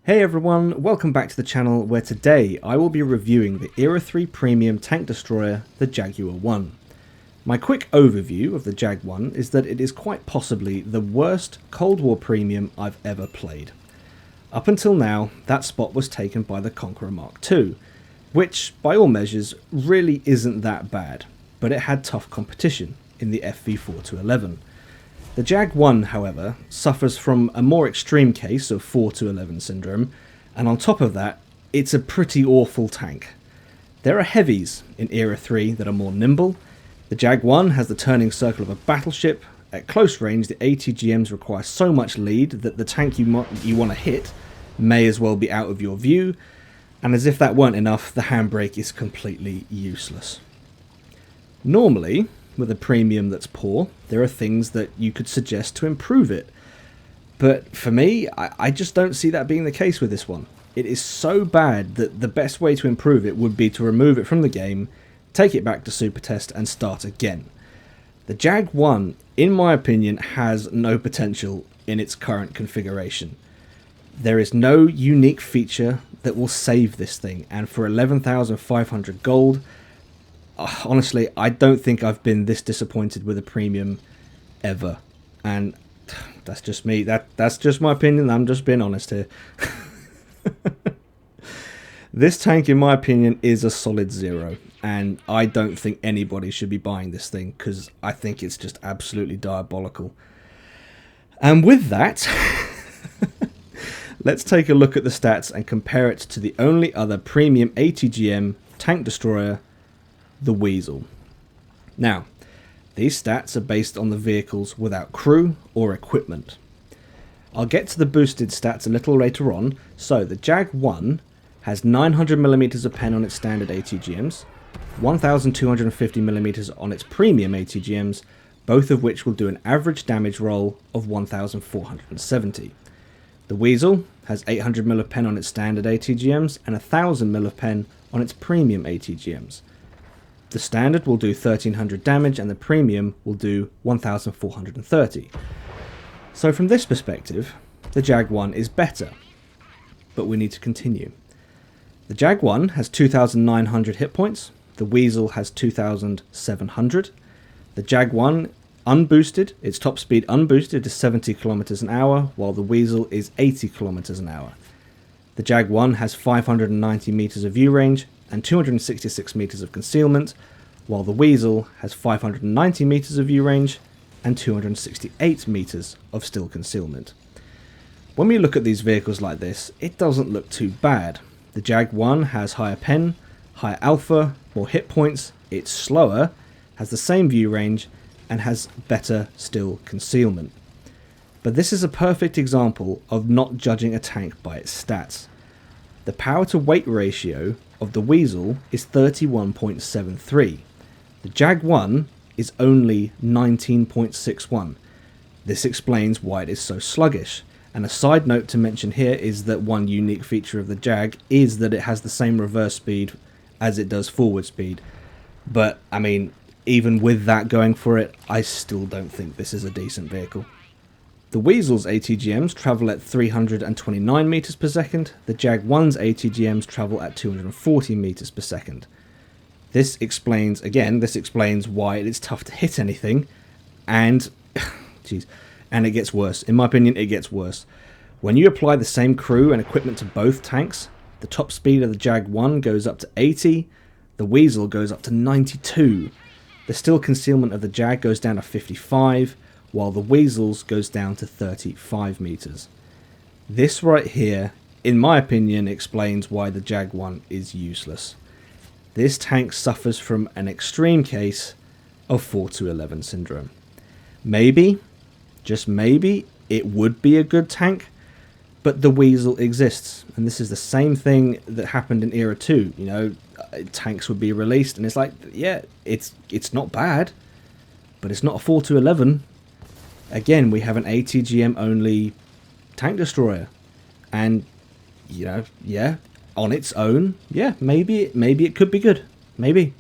Hey everyone, welcome back to the channel where today I will be reviewing the Era 3 Premium Tank Destroyer, the Jaguar 1. My quick overview of the Jag 1 is that it is quite possibly the worst Cold War Premium I've ever played. Up until now, that spot was taken by the Conqueror Mark II, which by all measures really isn't that bad, but it had tough competition in the FV4-11. The Jag 1, however, suffers from a more extreme case of 4-11 syndrome, and on top of that, it's a pretty awful tank. There are heavies in Era 3 that are more nimble. The Jag 1 has the turning circle of a battleship. At close range, the ATGMs require so much lead that the tank you want to hit may as well be out of your view, and as if that weren't enough, the handbrake is completely useless. Normally, with a premium that's poor, there are things that you could suggest to improve it. But for me, I just don't see that being the case with this one. It is so bad that the best way to improve it would be to remove it from the game, take it back to Super Test and start again. The Jag 1, in my opinion, has no potential in its current configuration. There is no unique feature that will save this thing, and for 11,500 gold, honestly, I don't think I've been this disappointed with a premium ever. And that's just me. That's just my opinion. I'm just being honest here. This tank, in my opinion, is a solid 0. And I don't think anybody should be buying this thing because I think it's just absolutely diabolical. And with that, let's take a look at the stats and compare it to the only other premium ATGM tank destroyer, the Wiesel. Now, these stats are based on the vehicles without crew or equipment. I'll get to the boosted stats a little later on. So the Jag 1 has 900mm of pen on its standard ATGMs, 1250mm on its premium ATGMs, both of which will do an average damage roll of 1470. The Wiesel has 800mm of pen on its standard ATGMs and 1000mm of pen on its premium ATGMs. The standard will do 1300 damage and the premium will do 1430. So from this perspective, the Jag 1 is better. But we need to continue. The Jag 1 has 2900 hit points, the Wiesel has 2700. The Jag 1 unboosted, its top speed unboosted is 70 km an hour, while the Wiesel is 80 km an hour. The Jag 1 has 590 meters of view range and 266 meters of concealment, while the Wiesel has 590 meters of view range and 268 meters of still concealment. When we look at these vehicles like this, it doesn't look too bad. The Jag 1 has higher pen, higher alpha, more hit points, it's slower, has the same view range, and has better still concealment. But this is a perfect example of not judging a tank by its stats. The power to weight ratio of the Wiesel is 31.73. The Jag 1 is only 19.61. This explains why it is so sluggish. And a side note to mention here is that one unique feature of the Jag is that it has the same reverse speed as it does forward speed. But, I mean, even with that going for it, I still don't think this is a decent vehicle. The Wiesel's ATGMs travel at 329 meters per second, the Jag 1's ATGMs travel at 240 meters per second. This explains why it is tough to hit anything, and, and it gets worse. In my opinion, it gets worse. When you apply the same crew and equipment to both tanks, the top speed of the Jag 1 goes up to 80, the Wiesel goes up to 92, the still concealment of the Jag goes down to 55, while the Wiesel's goes down to 35 meters. This right here, in my opinion, explains why the Jag 1 is useless. This tank suffers from an extreme case of 4-11 syndrome. Maybe, just maybe, it would be a good tank, but the Wiesel exists, and this is the same thing that happened in Era 2. You know, tanks would be released, and it's like, yeah, it's not bad, but it's not a 4-11. Again, we have an ATGM only tank destroyer, and you know, yeah, on its own, yeah, maybe it could be good, maybe.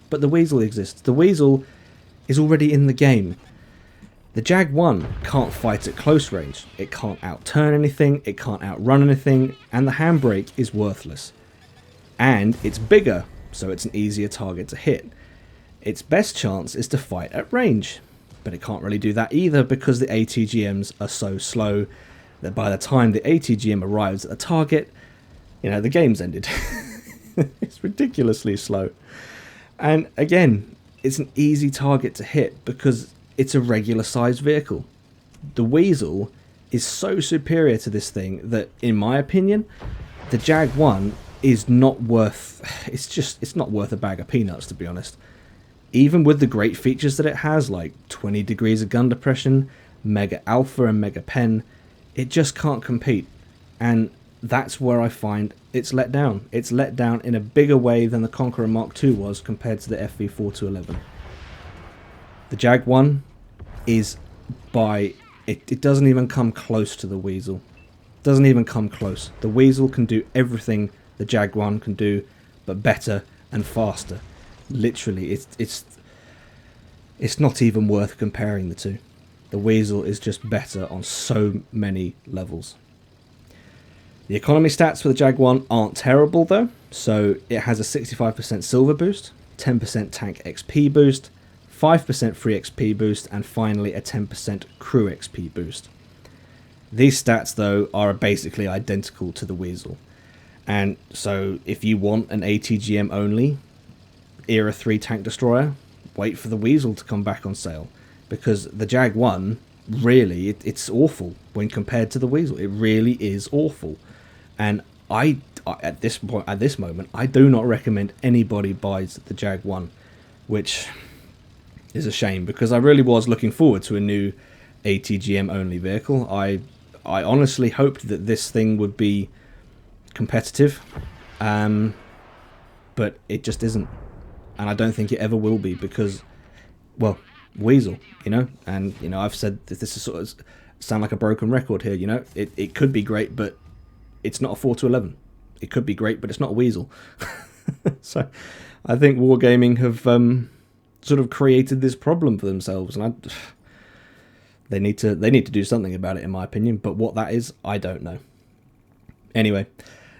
But the Wiesel exists. The Wiesel is already in the game. The Jag-1 can't fight at close range, it can't outturn anything, it can't outrun anything, and the handbrake is worthless. And it's bigger, so it's an easier target to hit. Its best chance is to fight at range, but it can't really do that either because the ATGMs are so slow that by the time the ATGM arrives at the target, you know, the game's ended. It's ridiculously slow. And again, it's an easy target to hit because it's a regular sized vehicle. The Wiesel is so superior to this thing that, in my opinion, the Jag-1 is not worth, it's not worth a bag of peanuts, to be honest. Even with the great features that it has, like 20 degrees of gun depression, Mega Alpha and Mega Pen, it just can't compete. And that's where I find it's let down. It's let down in a bigger way than the Conqueror Mark II was compared to the FV4211. The Jag-1 is it doesn't even come close to the Wiesel. Doesn't even come close. The Wiesel can do everything the Jag-1 can do, but better and faster. Literally, it's not even worth comparing the two. The Wiesel is just better on so many levels. The economy stats for the Jag-1 aren't terrible though. So it has a 65% silver boost, 10% tank XP boost, 5% free XP boost, and finally a 10% crew XP boost. These stats though are basically identical to the Wiesel. And so if you want an ATGM only Era 3 tank destroyer, wait for the Wiesel to come back on sale, because the Jag-1 really it's awful when compared to the Wiesel. It really is awful. And I at this moment I do not recommend anybody buys the Jag-1, which is a shame because I really was looking forward to a new ATGM only vehicle. I honestly hoped that this thing would be competitive, but it just isn't, and I don't think it ever will be because, well, Wiesel, you know, and you know I've said that this is sort of sound like a broken record here. You know, it could be great, but it's not a 4-11. It could be great, but it's not a Wiesel. So I think Wargaming have sort of created this problem for themselves, and they need to do something about it, in my opinion. But what that is, I don't know. Anyway,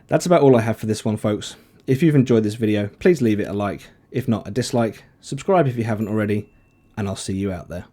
that's about all I have for this one, folks. If you've enjoyed this video, please leave it a like. If not, a dislike. Subscribe if you haven't already, and I'll see you out there.